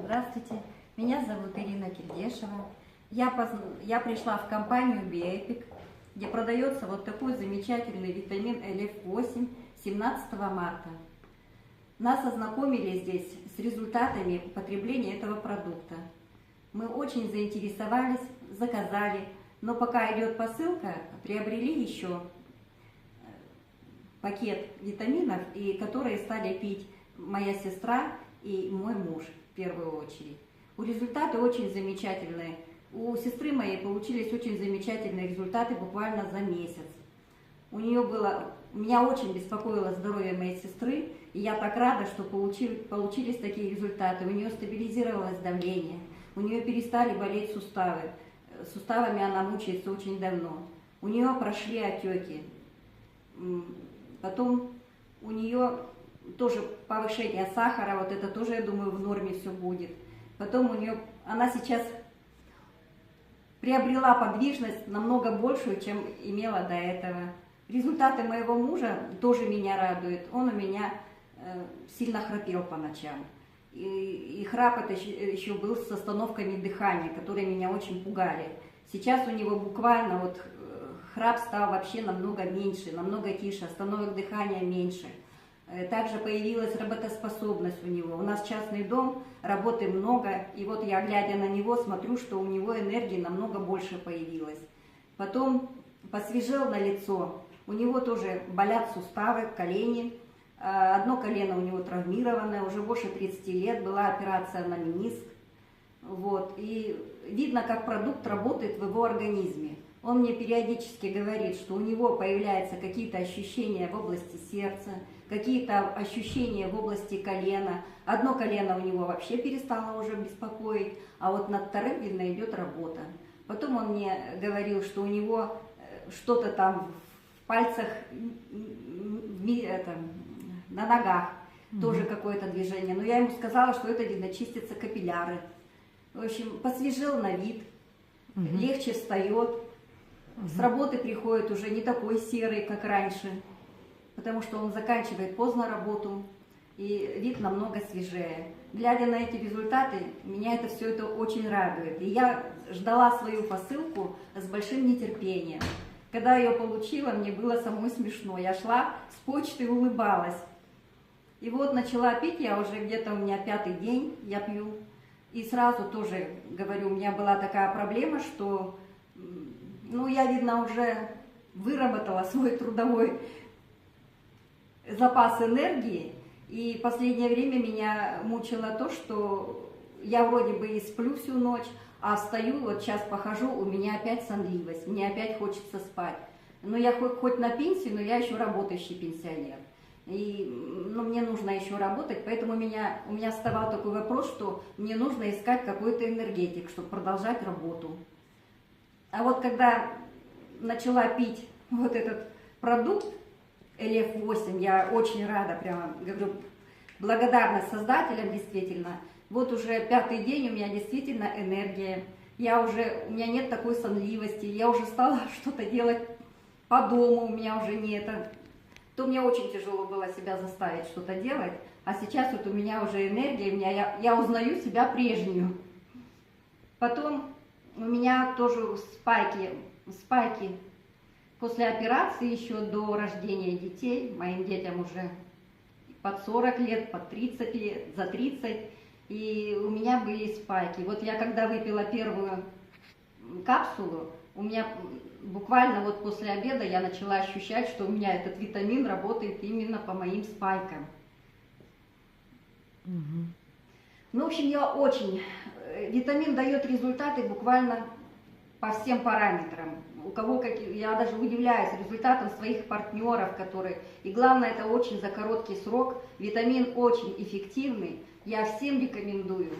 Здравствуйте, меня зовут Ирина Кирдешева. Я пришла в компанию Биэпик, где продается вот такой замечательный витамин ЛФ8 17 марта. Нас ознакомили здесь с результатами употребления этого продукта. Мы очень заинтересовались, заказали, но пока идет посылка, приобрели еще пакет витаминов, и которые стали пить моя сестра и мой муж в первую очередь. Результаты очень замечательные. У сестры моей получились очень замечательные результаты буквально за месяц. Меня очень беспокоило здоровье моей сестры, и я так рада, что получились такие результаты. У нее стабилизировалось давление, у нее перестали болеть суставы. Суставами она мучается очень давно. У нее прошли отеки. Потом у нее тоже повышение сахара, вот это тоже, я думаю, в норме все будет. Потом она сейчас приобрела подвижность намного большую, чем имела до этого. Результаты моего мужа тоже меня радуют. Он у меня сильно храпел по ночам. И храп это еще был с остановками дыхания, которые меня очень пугали. Сейчас у него буквально вот храп стал вообще намного меньше, намного тише, остановок дыхания меньше. Также появилась работоспособность у него. У нас частный дом, работы много, и вот я, глядя на него, смотрю, что у него энергии намного больше появилось. Потом посвежел на лицо. У него тоже болят суставы, колени. Одно колено у него травмированное, уже больше 30 лет, была операция на мениск. Вот. И видно, как продукт работает в его организме. Он мне периодически говорит, что у него появляются какие-то ощущения в области сердца, какие-то ощущения в области колена. Одно колено у него вообще перестало уже беспокоить, а вот над вторым, видно, идет работа. Потом он мне говорил, что у него что-то там в пальцах, на ногах, тоже какое-то движение. Но я ему сказала, что это, видно, чистятся капилляры. В общем, посвежел на вид, легче встает, с работы приходит уже не такой серый, как раньше, потому что он заканчивает поздно работу, и вид намного свежее. Глядя на эти результаты, меня все это очень радует. И я ждала свою посылку с большим нетерпением. Когда ее получила, мне было самой смешно. Я шла с почты и улыбалась. И вот начала пить, я уже где-то, у меня 5-й день, я пью. И сразу тоже, говорю, у меня была такая проблема, что, я, видно, уже выработала свой трудовой запас энергии. И в последнее время меня мучило то, что я вроде бы и сплю всю ночь, а встаю, вот сейчас похожу, у меня опять сонливость, мне опять хочется спать. Но я хоть на пенсии, но я еще работающий пенсионер. И мне нужно еще работать, поэтому у меня вставал такой вопрос, что мне нужно искать какой-то энергетик, чтобы продолжать работу. А вот когда начала пить вот этот продукт ЛФ8, я очень рада, прямо говорю, благодарна создателям действительно. Вот уже 5-й день у меня действительно энергия, у меня нет такой сонливости, я уже стала что-то делать по дому, у меня уже не это. То мне очень тяжело было себя заставить что-то делать, а сейчас вот у меня уже энергия, я узнаю себя прежнюю. Потом у меня тоже спайки после операции еще до рождения детей, моим детям уже под 40 лет, под 30 лет, за 30, и у меня были спайки. Вот я когда выпила первую капсулу, у меня буквально вот после обеда я начала ощущать, что у меня этот витамин работает именно по моим спайкам. В общем, витамин дает результаты буквально по всем параметрам. У кого я даже удивляюсь результатам своих партнеров, и главное, это очень за короткий срок. Витамин очень эффективный, я всем рекомендую.